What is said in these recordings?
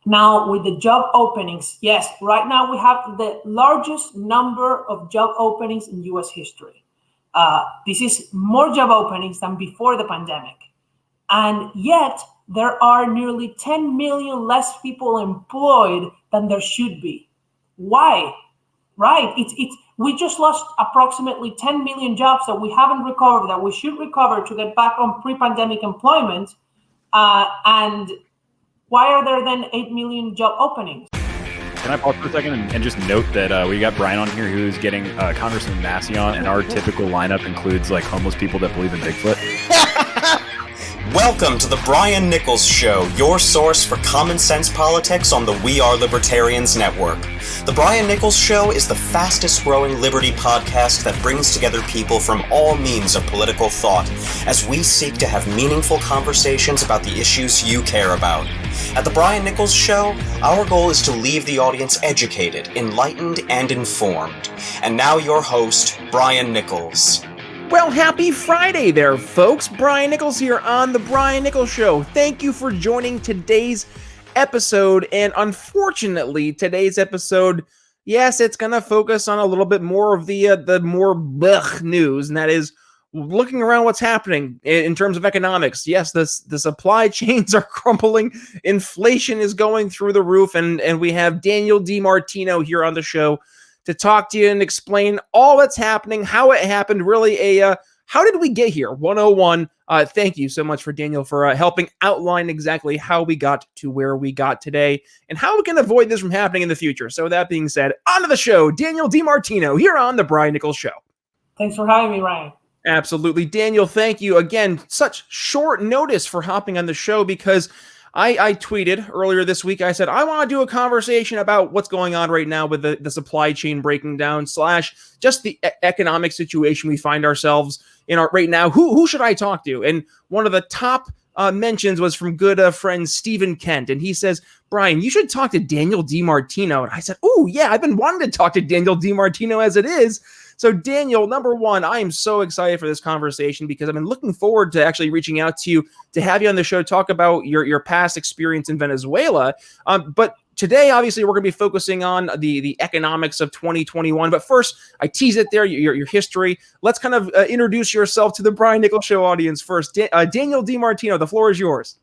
Now, with the job openings, yes, right now we have the largest number of job openings in U.S. history. This is more job openings than before the pandemic. And yet, there are nearly 10 million less people employed than there should be. Why? Right. We just lost approximately 10 million jobs that we haven't recovered, that we should recover to get back on pre-pandemic employment. And why are there then 8 million job openings? Can I pause for a second and just note that we got Brian on here who's getting Congressman Massey on, and our typical lineup includes like homeless people that believe in Bigfoot. Welcome to the Brian Nichols Show, your source for common sense politics on the We Are Libertarians Network. The Brian Nichols Show is the fastest growing liberty podcast that brings together people from all means of political thought as we seek to have meaningful conversations about the issues you care about. At the Brian Nichols Show, our goal is to leave the audience educated, enlightened, and informed. And now your host, Brian Nichols. Well, happy Friday there, folks. Brian Nichols here on The Brian Nichols Show. Thank you for joining today's episode. And unfortunately, today's episode, yes, it's going to focus on a little bit more of the more blech news, and that is looking around what's happening in terms of economics. Yes, the supply chains are crumbling. Inflation is going through the roof, and we have Daniel Martino here on the show to talk to you and explain all that's happening, how it happened, really how did we get here? 101. Thank you so much for Daniel for helping outline exactly how we got to where we got today and how we can avoid this from happening in the future. So that being said, on to the show, Daniel Martino here on The Brian Nichols Show. Thanks for having me, Ryan. Absolutely. Daniel, thank you again. Such short notice for hopping on the show because I tweeted earlier this week, I said, I want to do a conversation about what's going on right now with the supply chain breaking down / just the economic situation we find ourselves in right now. Who should I talk to? And one of the top mentions was from good friend Stephen Kent. And he says, Brian, you should talk to Daniel Martino. And I said, oh, yeah, I've been wanting to talk to Daniel Martino as it is. So Daniel, number one, I am so excited for this conversation because I've been looking forward to actually reaching out to you to have you on the show, talk about your past experience in Venezuela. But today, obviously, we're going to be focusing on the economics of 2021. But first, I tease it there, your history. Let's kind of introduce yourself to the Brian Nichols Show audience first. Daniel Martino, the floor is yours.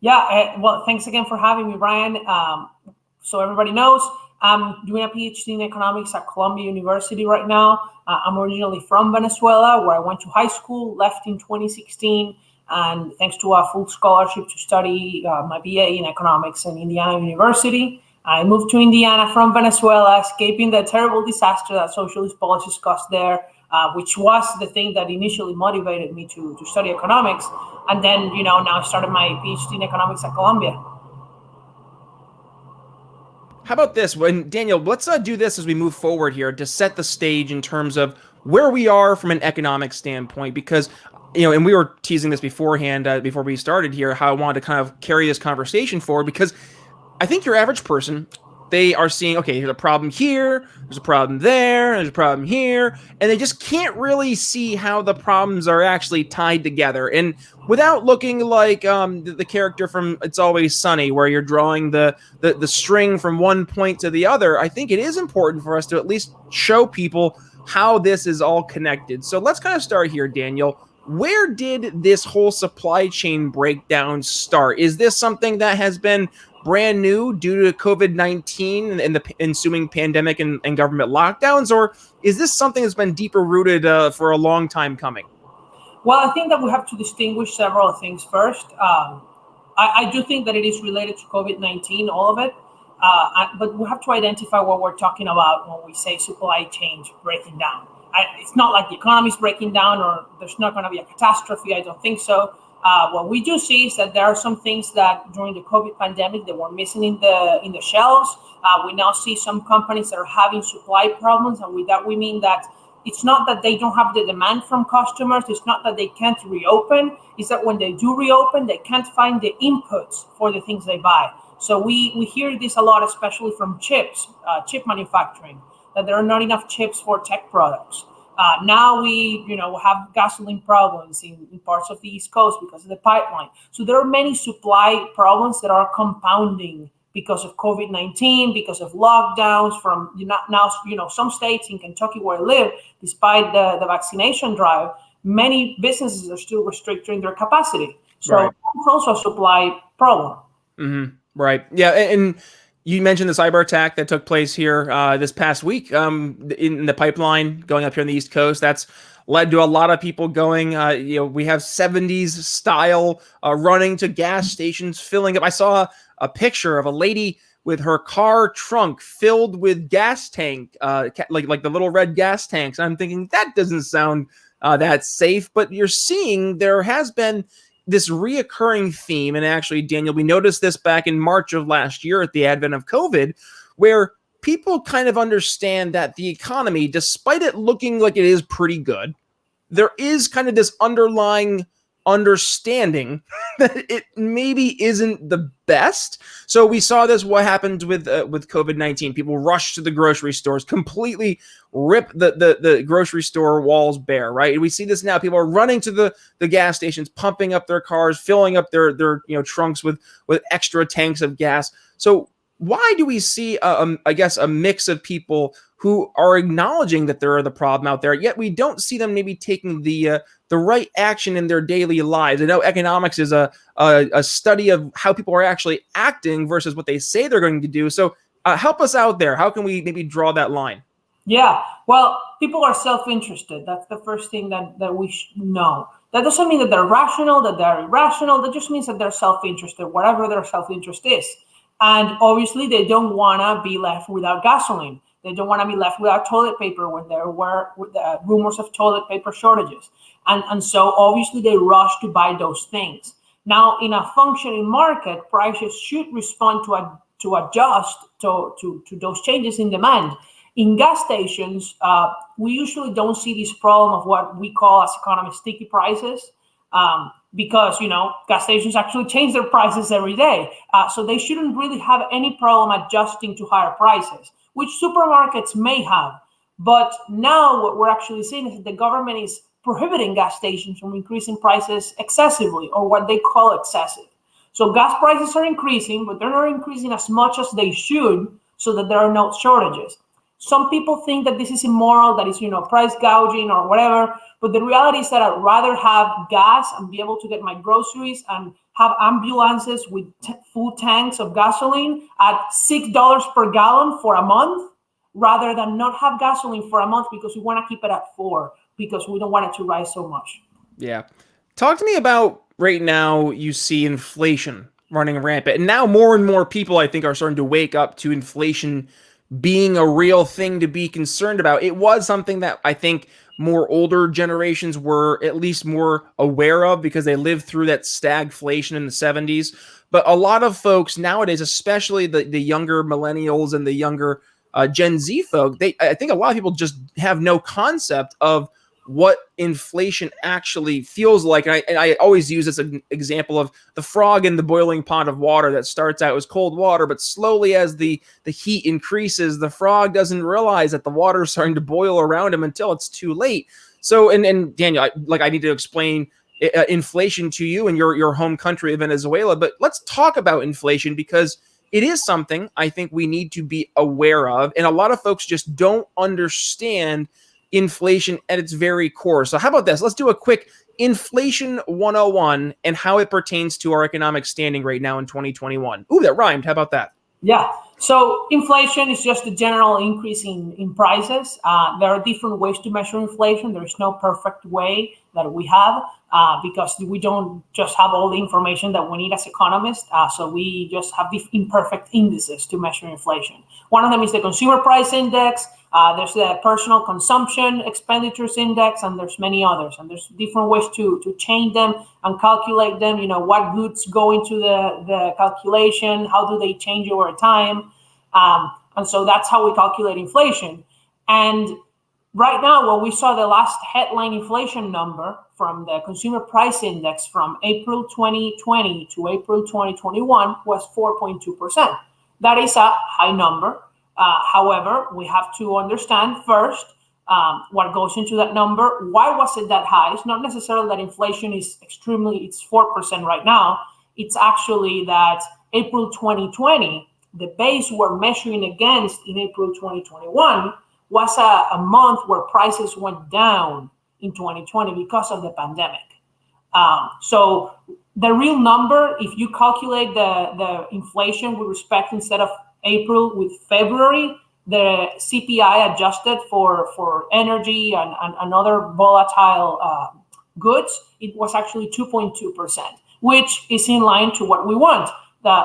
Yeah, well, thanks again for having me, Brian. So everybody knows, I'm doing a PhD in economics at Columbia University right now. I'm originally from Venezuela, where I went to high school, left in 2016, and thanks to a full scholarship to study my BA in economics in Indiana University. I moved to Indiana from Venezuela, escaping the terrible disaster that socialist policies caused there, which was the thing that initially motivated me to study economics. And then, now I started my PhD in economics at Columbia. How about this? Daniel, let's do this as we move forward here to set the stage in terms of where we are from an economic standpoint, because, and we were teasing this beforehand, before we started here, how I wanted to kind of carry this conversation forward, because I think your average person, they are seeing, okay, here's a problem here, there's a problem there's a problem here, and they just can't really see how the problems are actually tied together. And without looking like the character from It's Always Sunny, where you're drawing the string from one point to the other, I think it is important for us to at least show people how this is all connected. So let's kind of start here, Daniel. Where did this whole supply chain breakdown start? Is this something that has been brand new due to COVID-19 and the ensuing pandemic and government lockdowns, or is this something that's been deeper rooted for a long time coming? Well, I think that we have to distinguish several things first. I do think that it is related to COVID-19, all of it, but we have to identify what we're talking about when we say supply chains breaking down. It's not like the economy is breaking down or there's not going to be a catastrophe. I don't think so. What we do see is that there are some things that during the COVID pandemic that were missing in the shelves. We now see some companies that are having supply problems, and with that we mean that it's not that they don't have the demand from customers. It's not that they can't reopen. It's that when they do reopen, they can't find the inputs for the things they buy. So we hear this a lot, especially from chip manufacturing, that there are not enough chips for tech products. Now we, have gasoline problems in parts of the East Coast because of the pipeline. So there are many supply problems that are compounding because of COVID-19, because of lockdowns from now, some states in Kentucky where I live, despite the vaccination drive, many businesses are still restricting their capacity. So Right. it's also a supply problem. Mm-hmm. Right. Yeah. And you mentioned the cyber attack that took place here this past week in the pipeline going up here on the East Coast. That's led to a lot of people going, we have 70s style running to gas stations, filling up. I saw a picture of a lady with her car trunk filled with gas tank, like the little red gas tanks. I'm thinking that doesn't sound that safe, but you're seeing there has been this reoccurring theme. And actually, Daniel, we noticed this back in March of last year at the advent of COVID, where people kind of understand that the economy, despite it looking like it is pretty good, there is kind of this underlying understanding that it maybe isn't the best. So we saw this, what happened with COVID-19. People rushed to the grocery stores, completely rip the grocery store walls bare, right? And we see this now. People are running to the gas stations, pumping up their cars, filling up their trunks with extra tanks of gas. So why do we see, I guess, a mix of people who are acknowledging that there are the problem out there, yet we don't see them maybe taking the right action in their daily lives? I know economics is a study of how people are actually acting versus what they say they're going to do. So help us out there. How can we maybe draw that line? Yeah, well, people are self-interested. That's the first thing that we should know. That doesn't mean that they're rational, that they're irrational. That just means that they're self-interested, whatever their self-interest is. And obviously, they don't want to be left without gasoline. They don't want to be left without toilet paper when there were rumors of toilet paper shortages. And so obviously they rush to buy those things. Now, in a functioning market, prices should respond to adjust to those changes in demand. In gas stations, we usually don't see this problem of what we call as economists sticky prices. Because, gas stations actually change their prices every day. So they shouldn't really have any problem adjusting to higher prices, which supermarkets may have. But now what we're actually seeing is that the government is prohibiting gas stations from increasing prices excessively, or what they call excessive. So gas prices are increasing, but they're not increasing as much as they should so that there are no shortages. Some people think that this is immoral, that is, price gouging or whatever. But the reality is that I'd rather have gas and be able to get my groceries and have ambulances with full tanks of gasoline at $6 per gallon for a month, rather than not have gasoline for a month because we want to keep it at $4 because we don't want it to rise so much. Yeah. Talk to me about right now you see inflation running rampant. And now more and more people, I think, are starting to wake up to inflation being a real thing to be concerned about. It was something that I think more older generations were at least more aware of because they lived through that stagflation in the 70s. But a lot of folks nowadays, especially the younger millennials and the younger Gen Z folk, I think a lot of people just have no concept of what inflation actually feels like. And I always use this example of the frog in the boiling pot of water that starts out as cold water, but slowly as the heat increases, the frog doesn't realize that the water is starting to boil around him until it's too late. So, and Daniel, I need to explain inflation to you in your home country of Venezuela, but let's talk about inflation because it is something I think we need to be aware of. And a lot of folks just don't understand inflation at its very core. So how about this? Let's do a quick inflation 101 and how it pertains to our economic standing right now in 2021. Ooh, that rhymed. How about that? Yeah. So inflation is just a general increase in prices. There are different ways to measure inflation. There is no perfect way that we have because we don't just have all the information that we need as economists. So we just have these imperfect indices to measure inflation. One of them is the Consumer Price Index. There's the Personal Consumption Expenditures Index, and there's many others. And there's different ways to change them and calculate them. What goods go into the calculation, how do they change over time. And so that's how we calculate inflation. And right now, what we saw the last headline inflation number from the Consumer Price Index from April 2020 to April 2021 was 4.2%. That is a high number. However, we have to understand first what goes into that number. Why was it that high? It's not necessarily that inflation is it's 4% right now. It's actually that April 2020, the base we're measuring against in April 2021 was a month where prices went down in 2020 because of the pandemic. So the real number, if you calculate the inflation with respect instead of April with February, the CPI adjusted for energy and other volatile goods, it was actually 2.2%, which is in line to what we want,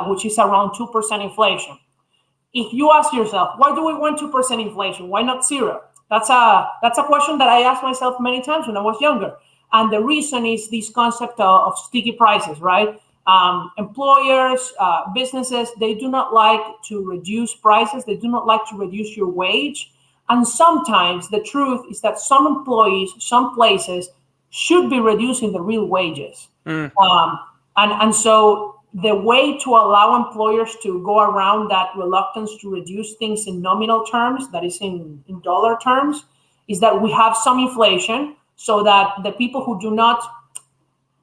which is around 2% inflation. If you ask yourself, why do we want 2% inflation? Why not zero? That's a question that I asked myself many times when I was younger. And the reason is this concept of sticky prices, right? Employers, businesses, they do not like to reduce prices. They do not like to reduce your wage. And sometimes the truth is that some employees, some places should be reducing the real wages. And so the way to allow employers to go around that reluctance to reduce things in nominal terms, that is in dollar terms, is that we have some inflation so that the people who do not,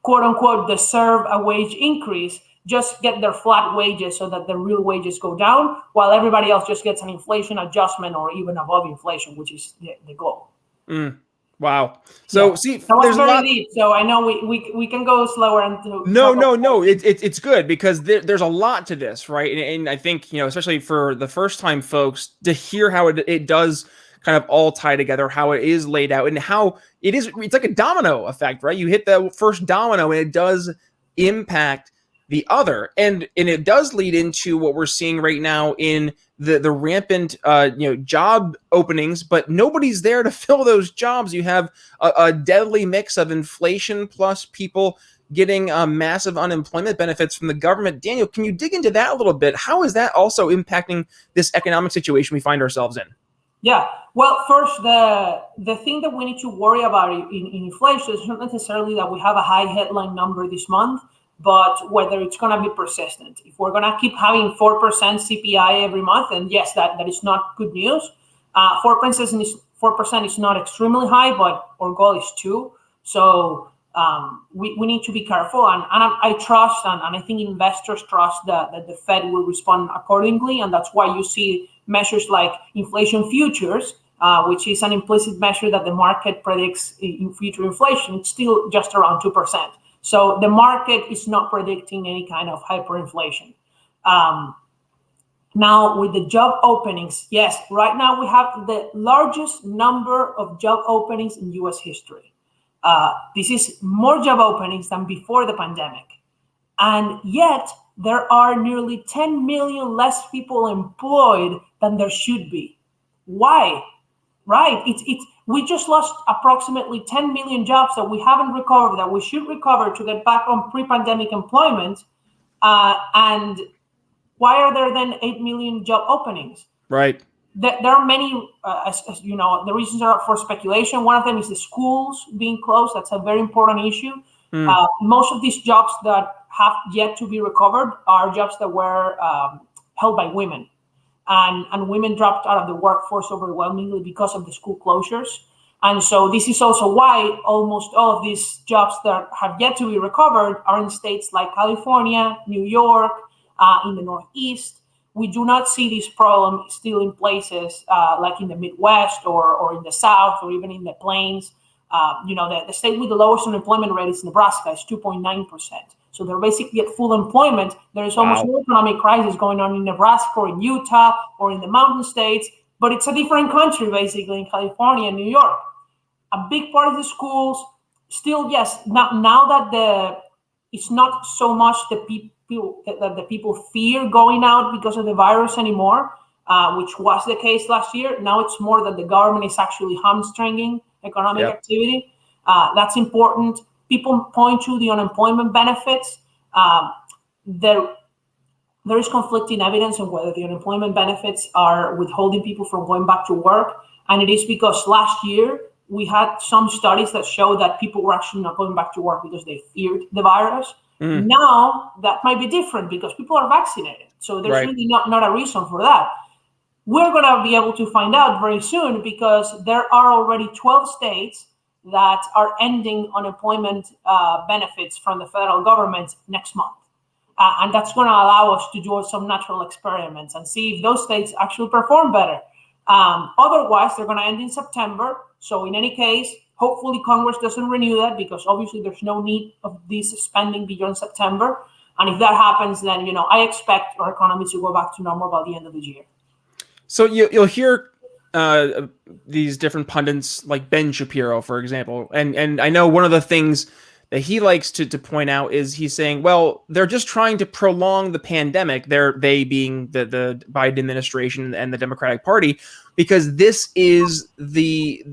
quote unquote, deserve a wage increase just get their flat wages so that the real wages go down, while everybody else just gets an inflation adjustment or even above inflation, which is the goal. Wow. So yeah. see, that was there's very a lot. Deep, so I know we can go slower and No. It's good because there's a lot to this, right? And I think, especially for the first time folks to hear how it does kind of all tie together, how it is laid out and how it's like a domino effect, right? You hit the first domino and it does impact the other. And it does lead into what we're seeing right now in the rampant job openings, but nobody's there to fill those jobs. You have a deadly mix of inflation plus people getting massive unemployment benefits from the government. Daniel, can you dig into that a little bit? How is that also impacting this economic situation we find ourselves in? Yeah, well, first, the thing that we need to worry about in inflation is not necessarily that we have a high headline number this month, but whether it's going to be persistent. If we're going to keep having 4% CPI every month, and yes, that is not good news. 4% is not extremely high, but our goal is 2%. So we need to be careful. And I trust, and I think investors trust that the Fed will respond accordingly. And that's why you see measures like inflation futures, which is an implicit measure that the market predicts in future inflation. It's still just around 2%. So the market is not predicting any kind of hyperinflation. Now, with the job openings, yes, right now we have the largest number of job openings in U.S. history. This is more job openings than before the pandemic. And yet, there are nearly 10 million less people employed than there should be. Why? Right. We just lost approximately 10 million jobs that we haven't recovered, that we should recover to get back on pre-pandemic employment. And why are there then 8 million job openings? Right. There are many, as you know, the reasons are for speculation. One of them is the schools being closed. That's a very important issue. Most of these jobs that have yet to be recovered are jobs that were held by women. And women dropped out of the workforce overwhelmingly because of the school closures. And so this is also why almost all of these jobs that have yet to be recovered are in states like California, New York, in the Northeast. We do not see this problem still in places like in the Midwest or in the South or even in the Plains. The state with the lowest unemployment rate is Nebraska, it's 2.9%. So they're basically at full employment. There is almost no economic crisis going on in Nebraska or in Utah or in the mountain states, but it's a different country basically in California and New York. A big part of the schools still, yes, now that it's not so much that the people fear going out because of the virus anymore, which was the case last year. Now it's more that the government is actually hamstringing economic activity. That's important. People point to the unemployment benefits. There is conflicting evidence on whether the unemployment benefits are withholding people from going back to work. And it is because last year we had some studies that show that people were actually not going back to work because they feared the virus. Now that might be different because people are vaccinated. So there's really not a reason for that. We're going to be able to find out very soon because there are already 12 states that are ending unemployment benefits from the federal government next month. And that's going to allow us to do some natural experiments and see if those states actually perform better. Otherwise, they're going to end in September. So in any case, hopefully Congress doesn't renew that, because obviously there's no need of this spending beyond September. And if that happens, then, I expect our economy to go back to normal by the end of the year. So you'll hear these different pundits like Ben Shapiro, for example. And I know one of the things that he likes to point out is he's saying, well, they're just trying to prolong the pandemic. They being the Biden administration and the Democratic Party, because this is the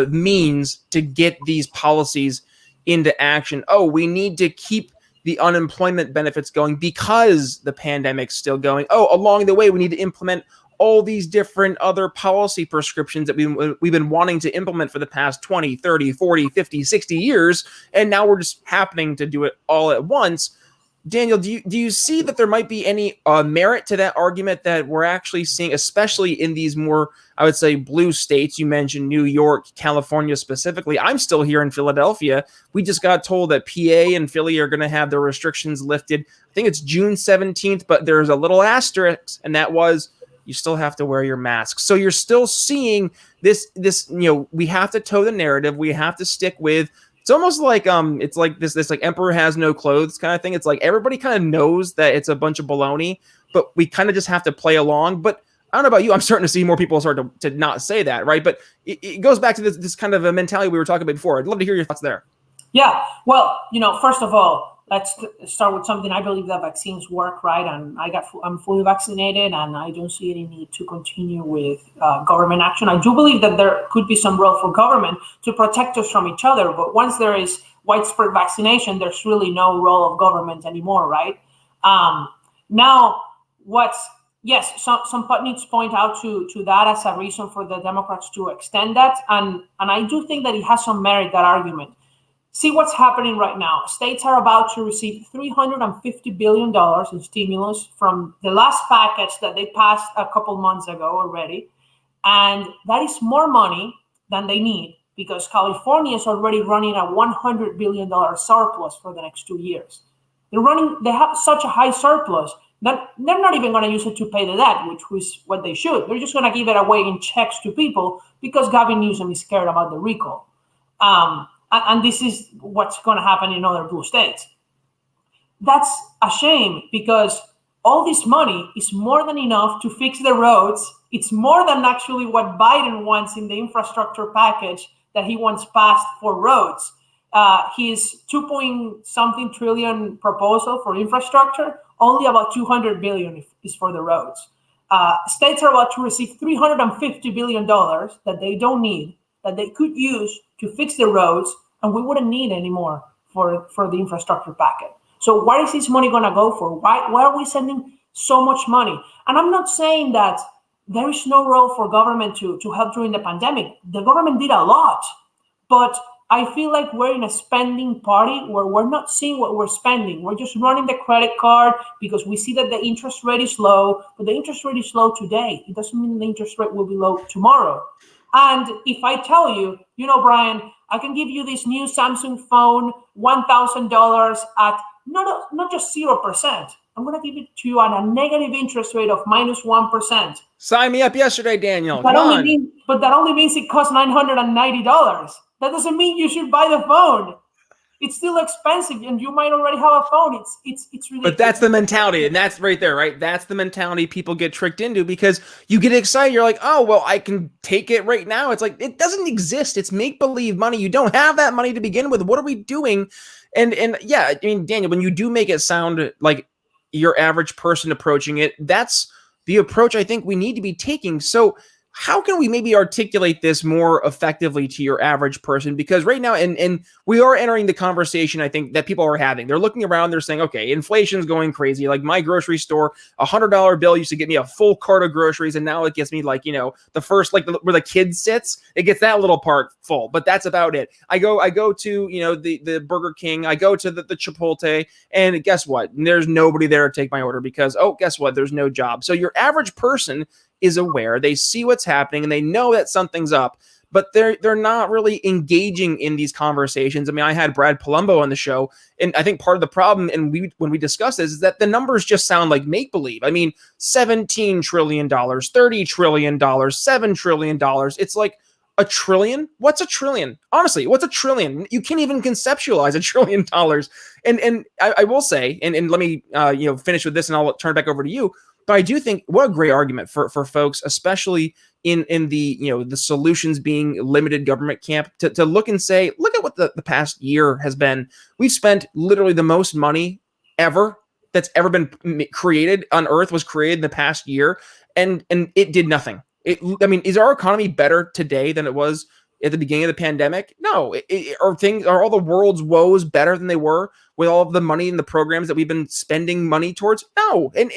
means to get these policies into action. Oh, we need to keep the unemployment benefits going because the pandemic's still going. Oh, along the way, we need to implement all these different other policy prescriptions that we've been wanting to implement for the past 20, 30, 40, 50, 60 years. And now we're just happening to do it all at once. Daniel, do you see that there might be any merit to that argument that we're actually seeing, especially in these more, I would say, blue states? You mentioned New York, California specifically. I'm still here in Philadelphia. We just got told that PA and Philly are going to have their restrictions lifted. I think it's June 17th, but there's a little asterisk, and that was you still have to wear your mask. So you're still seeing this, we have to toe the narrative. We have to stick with. It's almost like it's like this like emperor has no clothes kind of thing. It's like everybody kind of knows that it's a bunch of baloney, but we kind of just have to play along. But I don't know about you. I'm starting to see more people start to not say that, right? But it goes back to this kind of a mentality we were talking about before. I'd love to hear your thoughts there. Yeah. Well, first of all, let's start with something. I believe that vaccines work, right? And I'm fully vaccinated, and I don't see any need to continue with government action. I do believe that there could be some role for government to protect us from each other. But once there is widespread vaccination, there's really no role of government anymore, right? Now, some pundits point out to that as a reason for the Democrats to extend that. And I do think that it has some merit, that argument. See what's happening right now. States are about to receive $350 billion in stimulus from the last package that they passed a couple months ago already. And that is more money than they need, because California is already running a $100 billion surplus for the next 2 years. They have such a high surplus that they're not even going to use it to pay the debt, which was what they should. They're just going to give it away in checks to people because Gavin Newsom is scared about the recall. And this is what's going to happen in other blue states. That's a shame, because all this money is more than enough to fix the roads. It's more than actually what Biden wants in the infrastructure package that he wants passed for roads. His 2-point-something trillion proposal for infrastructure, only about $200 billion is for the roads. States are about to receive $350 billion that they don't need, that they could use to fix the roads, and we wouldn't need anymore for the infrastructure package. So where is this money going to go for? Why are we sending so much money? And I'm not saying that there is no role for government to help during the pandemic. The government did a lot, but I feel like we're in a spending party where we're not seeing what we're spending. We're just running the credit card because we see that the interest rate is low, but the interest rate is low today. It doesn't mean the interest rate will be low tomorrow. And if I tell you, Brian, I can give you this new Samsung phone, $1,000 at not just 0%. I'm going to give it to you at a negative interest rate of -1%. Sign me up yesterday, Daniel. But that only means it costs $990. That doesn't mean you should buy the phone. It's still expensive, and you might already have a phone. It's ridiculous. But that's the mentality, and that's right there, right? That's the mentality people get tricked into, because you get excited. You're like, oh, well, I can take it right now. It's like, it doesn't exist. It's make-believe money. You don't have that money to begin with. What are we doing? And yeah, I mean, Daniel, when you do make it sound like your average person approaching it, that's the approach I think we need to be taking. So how can we maybe articulate this more effectively to your average person? Because right now, and we are entering the conversation, I think, that people are having. They're looking around, they're saying, okay, inflation's going crazy. Like my grocery store, $100 bill used to get me a full cart of groceries, and now it gets me like, the first, like where the kid sits, it gets that little part full, but that's about it. I go to, the Burger King, I go to the Chipotle, and guess what? There's nobody there to take my order because, guess what? There's no job. So your average person is aware, they see what's happening, and they know that something's up. but they're not really engaging in these conversations. I mean, I had Brad Palumbo on the show, and I think part of the problem, and when we discuss this, is that the numbers just sound like make-believe. I mean, $17 trillion, $30 trillion, $7 trillion. It's like, a trillion? What's a trillion? Honestly, what's a trillion? You can't even conceptualize $1 trillion. And I will say, and let me finish with this, and I'll turn it back over to you. But I do think what a great argument for folks, especially in the the solutions being limited government camp, to look and say, look at what the past year has been. We've spent literally the most money ever that's ever been created on Earth was created in the past year, and it did nothing. Is our economy better today than it was at the beginning of the pandemic? No. Are all the world's woes better than they were with all of the money and the programs that we've been spending money towards? No. And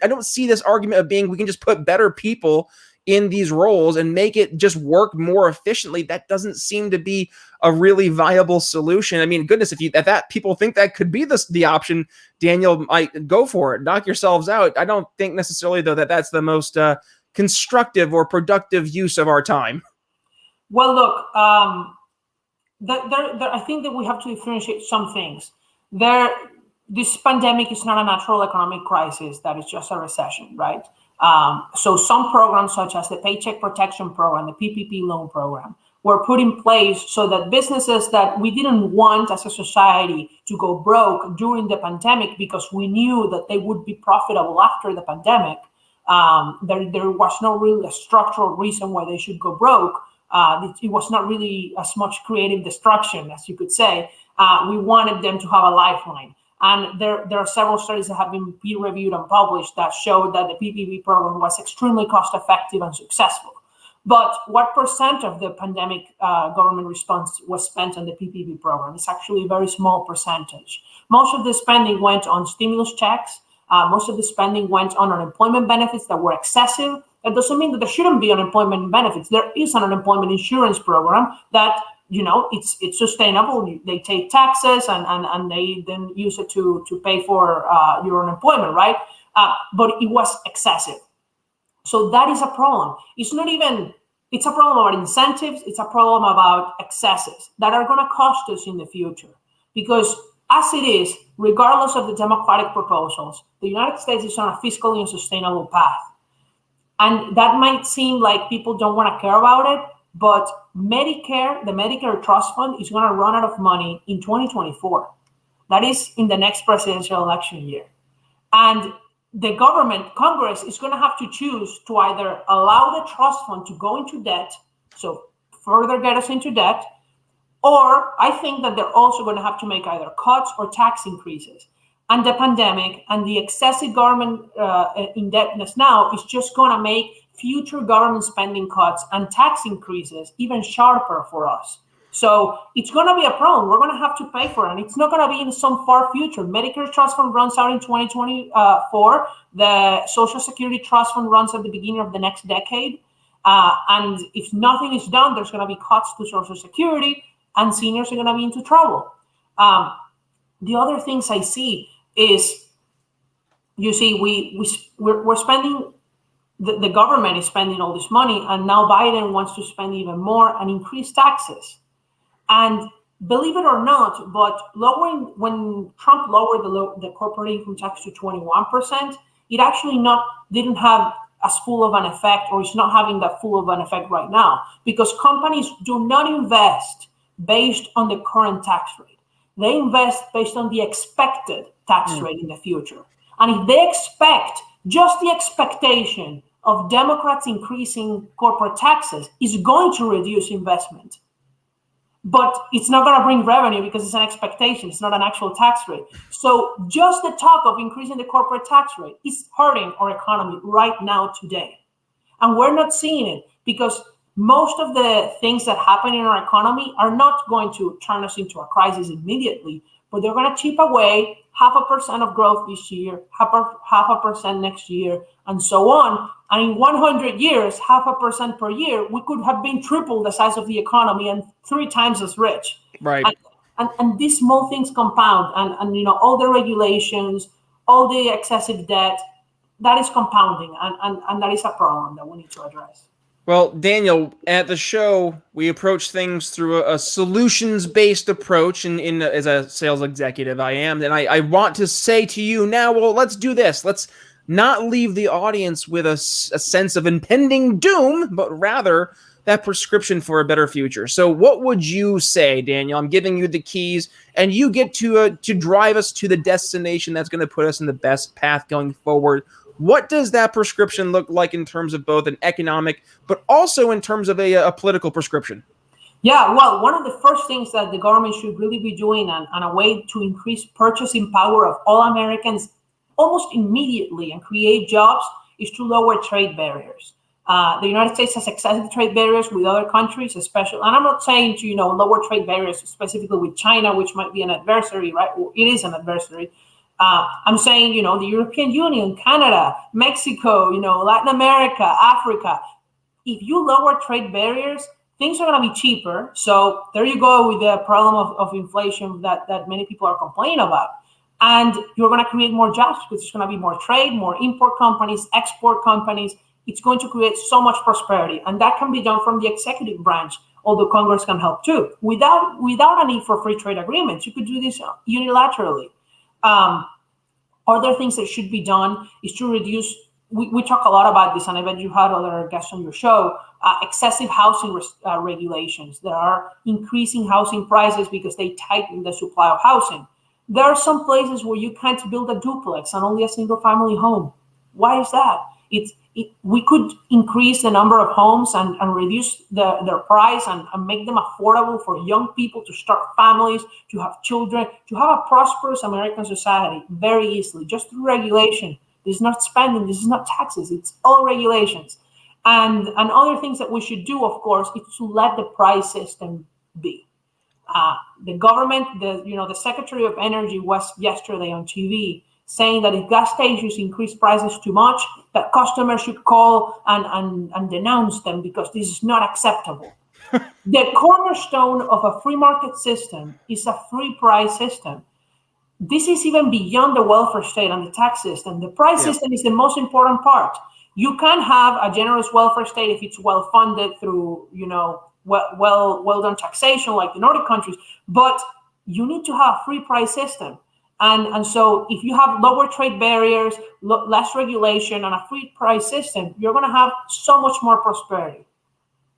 I don't see this argument of being we can just put better people in these roles and make it just work more efficiently. That doesn't seem to be a really viable solution. I mean, goodness, if that people think that could be the option, Daniel, might go for it. Knock yourselves out. I don't think necessarily, though, that that's the most constructive or productive use of our time. Well, look, I think that we have to differentiate some things. This pandemic is not a natural economic crisis, that is just a recession, right? So some programs, such as the Paycheck Protection Program, the PPP loan program, were put in place so that businesses that we didn't want as a society to go broke during the pandemic, because we knew that they would be profitable after the pandemic, there was no really a structural reason why they should go broke. It was not really as much creative destruction, as you could say. We wanted them to have a lifeline. And there are several studies that have been peer-reviewed and published that show that the PPP program was extremely cost-effective and successful. But what percent of the pandemic government response was spent on the PPP program? It's actually a very small percentage. Most of the spending went on stimulus checks. Most of the spending went on unemployment benefits that were excessive. That doesn't mean that there shouldn't be unemployment benefits. There is an unemployment insurance program that, it's sustainable. They take taxes and they then use it to pay for your unemployment, right? But it was excessive. So that is a problem. It's a problem about incentives. It's a problem about excesses that are going to cost us in the future. Because as it is, regardless of the democratic proposals, the United States is on a fiscally unsustainable path. And that might seem like people don't want to care about it, but Medicare, the Medicare Trust Fund, is going to run out of money in 2024. That is in the next presidential election year. And the government, Congress, is going to have to choose to either allow the trust fund to go into debt, so further get us into debt, or I think that they're also going to have to make either cuts or tax increases. And the pandemic and the excessive government indebtedness now is just going to make future government spending cuts and tax increases even sharper for us. So it's going to be a problem. We're going to have to pay for it. And it's not going to be in some far future. Medicare Trust Fund runs out in 2024. The Social Security Trust Fund runs at the beginning of the next decade. And if nothing is done, there's going to be cuts to Social Security, and seniors are going to be into trouble. The other things I see is, you see, we're spending, the government is spending all this money, and now Biden wants to spend even more and increase taxes. And believe it or not, but when Trump lowered the corporate income tax to 21%, it actually didn't have as full of an effect, or it's not having that full of an effect right now, because companies do not invest based on the current tax rate. They invest based on the expected tax rate in the future. And if they expect, just the expectation of Democrats increasing corporate taxes is going to reduce investment. But it's not going to bring revenue because it's an expectation. It's not an actual tax rate. So just the talk of increasing the corporate tax rate is hurting our economy right now today. And we're not seeing it because most of the things that happen in our economy are not going to turn us into a crisis immediately, but they're going to chip away 0.5% of growth this year, 0.5% next year, and so on. And in 100 years, 0.5% per year, we could have been triple the size of the economy and 3 times as rich. Right. And these small things compound, and all the regulations, all the excessive debt, that is compounding, and that is a problem that we need to address. Well, Daniel, at the show, we approach things through a solutions-based approach. And as a sales executive, I am, and I want to say to you now, well, let's do this. Let's not leave the audience with a sense of impending doom, but rather that prescription for a better future. So, what would you say, Daniel? I'm giving you the keys, and you get to drive us to the destination that's going to put us in the best path going forward. What does that prescription look like in terms of both an economic, but also in terms of a political prescription? Yeah, well, one of the first things that the government should really be doing and a way to increase purchasing power of all Americans almost immediately and create jobs is to lower trade barriers. The United States has excessive trade barriers with other countries, especially, and I'm not saying to, lower trade barriers specifically with China, which might be an adversary, right? Well, it is an adversary. I'm saying, the European Union, Canada, Mexico, Latin America, Africa. If you lower trade barriers, things are going to be cheaper. So there you go with the problem of inflation that many people are complaining about. And you're going to create more jobs because there's going to be more trade, more import companies, export companies. It's going to create so much prosperity. And that can be done from the executive branch, although Congress can help too. Without a need for free trade agreements, you could do this unilaterally. Other things that should be done is to reduce, we talk a lot about this, and I bet you had other guests on your show, excessive housing regulations that are increasing housing prices because they tighten the supply of housing. There are some places where you can't build a duplex and only a single family home. Why is that? We could increase the number of homes and reduce their price and make them affordable for young people to start families, to have children, to have a prosperous American society very easily, just through regulation. This is not spending, this is not taxes, it's all regulations. And other things that we should do, of course, is to let the price system be. The government, the Secretary of Energy was yesterday on TV saying that if gas stations increase prices too much, that customers should call and denounce them because this is not acceptable. The cornerstone of a free market system is a free price system. This is even beyond the welfare state and the tax system. The price system is the most important part. You can have a generous welfare state if it's well funded through, well done taxation like the Nordic countries, but you need to have a free price system. And so if you have lower trade barriers, less regulation, and a free price system, you're going to have so much more prosperity.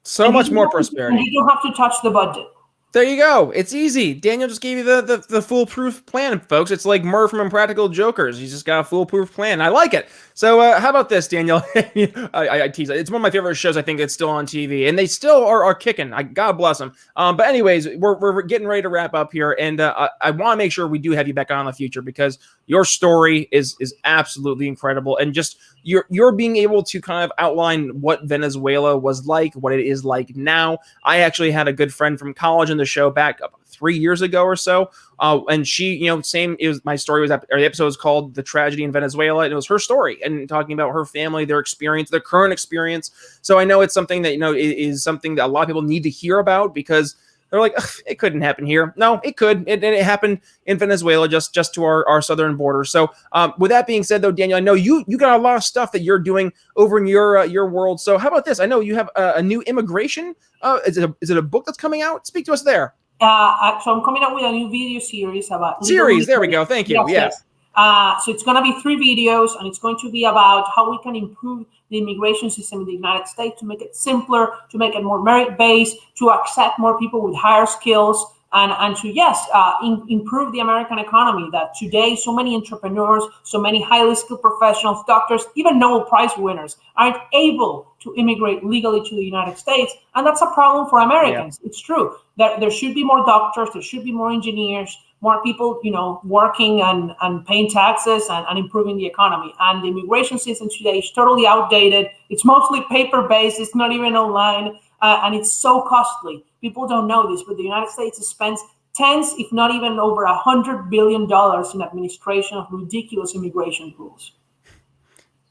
So much more prosperity. You don't have to touch the budget. There you go. It's easy. Daniel just gave you the foolproof plan, folks. It's like Murph from Impractical Jokers. He's just got a foolproof plan. I like it. So how about this, Daniel? I tease it. It's one of my favorite shows. I think it's still on TV, and they still are kicking. God bless them. But anyways, we're getting ready to wrap up here, and I want to make sure we do have you back on in the future because your story is absolutely incredible, and just you're being able to kind of outline what Venezuela was like, what it is like now. I actually had a good friend from college in the show back up 3 years ago or so, and she, same. It was my story was the episode was called "The Tragedy in Venezuela," and it was her story and talking about her family, their experience, their current experience. So I know it's something that is something that a lot of people need to hear about because they're like, it couldn't happen here. No, it could. It happened in Venezuela, just to our southern border. So with that being said, though, Daniel, I know you got a lot of stuff that you're doing over in your world. So how about this? I know you have a new immigration. Is it a book that's coming out? Speak to us there. So I'm coming out with a new video series about There we go. Thank you. Yes. So it's going to be 3 videos, and it's going to be about how we can improve the immigration system in the United States to make it simpler, to make it more merit-based, to accept more people with higher skills, and to, improve the American economy. That today, so many entrepreneurs, so many highly skilled professionals, doctors, even Nobel Prize winners aren't able to immigrate legally to the United States. And that's a problem for Americans. Yeah. It's true. There should be more doctors, there should be more engineers, more people, working and paying taxes and improving the economy. And the immigration system today is totally outdated. It's mostly paper-based. It's not even online. And it's so costly. People don't know this, but the United States spends tens, if not even over $100 billion in administration of ridiculous immigration rules.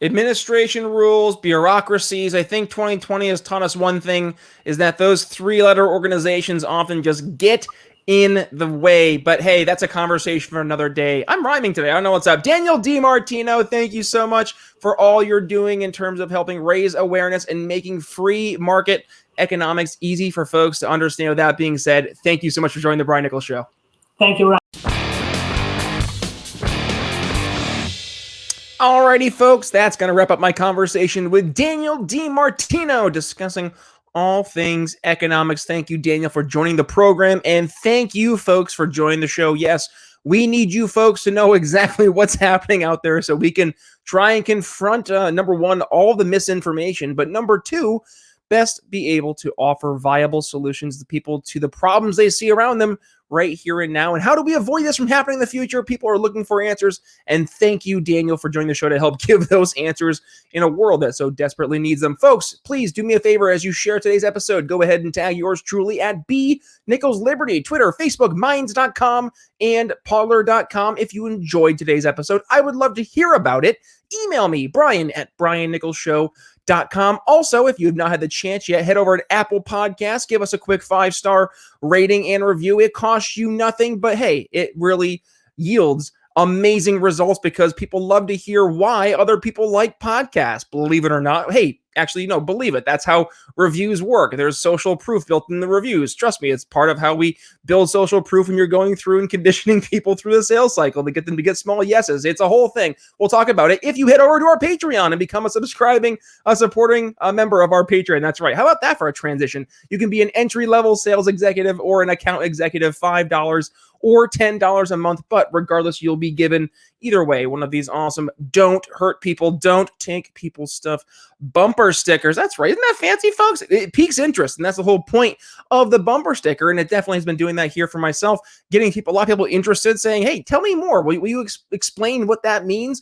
Administration rules, bureaucracies. I think 2020 has taught us one thing, is that those 3-letter organizations often just get in the way. But hey, that's a conversation for another day. I'm rhyming today. I don't know what's up. Daniel DiMartino, thank you so much for all you're doing in terms of helping raise awareness and making free market economics easy for folks to understand. With that being said, thank you so much for joining the Brian Nichols Show. Thank you, Ryan. Alrighty, folks, that's going to wrap up my conversation with Daniel DiMartino discussing all things economics. Thank you, Daniel, for joining the program, and thank you, folks, for joining the show. Yes, we need you folks to know exactly what's happening out there so we can try and confront, number one, all the misinformation, but number two, best be able to offer viable solutions to people to the problems they see around them right here and now. And how do we avoid this from happening in the future? People are looking for answers. And thank you, Daniel, for joining the show to help give those answers in a world that so desperately needs them. Folks, please do me a favor as you share today's episode. Go ahead and tag yours truly at B Nichols Liberty, Twitter, Facebook, Minds.com, and Parler.com. If you enjoyed today's episode, I would love to hear about it. Email me, Brian at BrianNicholsShow.com. Also, if you have not had the chance yet, head over to Apple Podcasts, give us a quick 5-star rating and review. It costs you nothing, but hey, it really yields amazing results because people love to hear why other people like podcasts. Believe it or not. Hey, actually, no, believe it. That's how reviews work. There's social proof built in the reviews. Trust me, it's part of how we build social proof when you're going through and conditioning people through the sales cycle to get them to get small yeses. It's a whole thing. We'll talk about it if you head over to our Patreon and become a supporting member of our Patreon. That's right. How about that for a transition? You can be an entry-level sales executive or an account executive, $5 or $10 a month. But regardless, you'll be given either way one of these awesome don't hurt people, don't take people's stuff bumper stickers. That's right. Isn't that fancy, folks? It piques interest, and that's the whole point of the bumper sticker. And it definitely has been doing that here for myself, getting a lot of people interested, saying, hey, tell me more. Will you explain what that means?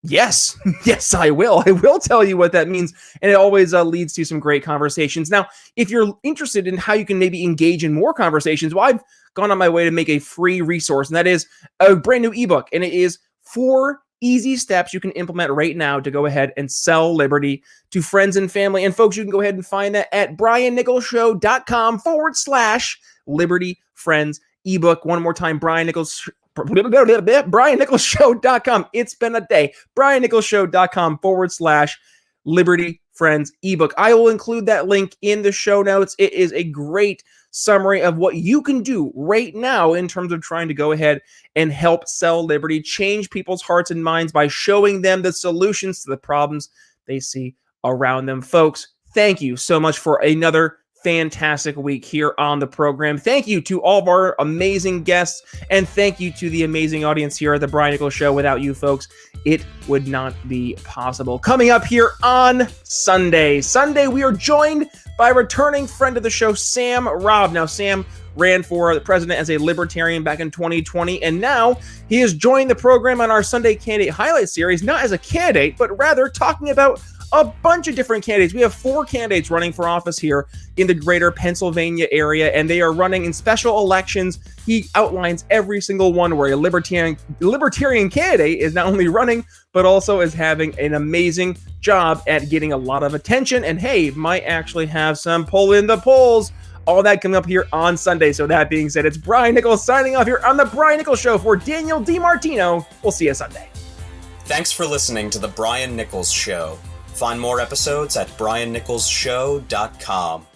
Yes, yes, I will. I will tell you what that means. And it always leads to some great conversations. Now, if you're interested in how you can maybe engage in more conversations, well, I've gone on my way to make a free resource, and that is a brand new ebook. And it is 4 easy steps you can implement right now to go ahead and sell liberty to friends and family. And folks, you can go ahead and find that at briannicholsshow.com/Liberty Friends ebook. One more time, briannicholsshow.com. It's been a day. briannicholsshow.com/Liberty Friends ebook. I will include that link in the show notes. It is a great summary of what you can do right now in terms of trying to go ahead and help sell liberty, change people's hearts and minds by showing them the solutions to the problems they see around them. Folks, thank you so much for another fantastic week here on the program. Thank you to all of our amazing guests, and thank you to the amazing audience here at the Brian Nichols Show. Without you folks, it would not be possible. Coming up here on Sunday, we are joined by a returning friend of the show, Sam Robb. Now, Sam ran for the president as a libertarian back in 2020, and now he is joining the program on our Sunday Candidate Highlight Series, not as a candidate, but rather talking about a bunch of different candidates. We have 4 candidates running for office here in the greater Pennsylvania area, and they are running in special elections. He outlines every single one where a libertarian candidate is not only running, but also is having an amazing job at getting a lot of attention, and hey, might actually have some pull in the polls. All that coming up here on Sunday. So that being said, it's Brian Nichols signing off here on the Brian Nichols Show for Daniel DiMartino. We'll see you Sunday. Thanks for listening to The Brian Nichols Show. Find more episodes at briannicholsshow.com.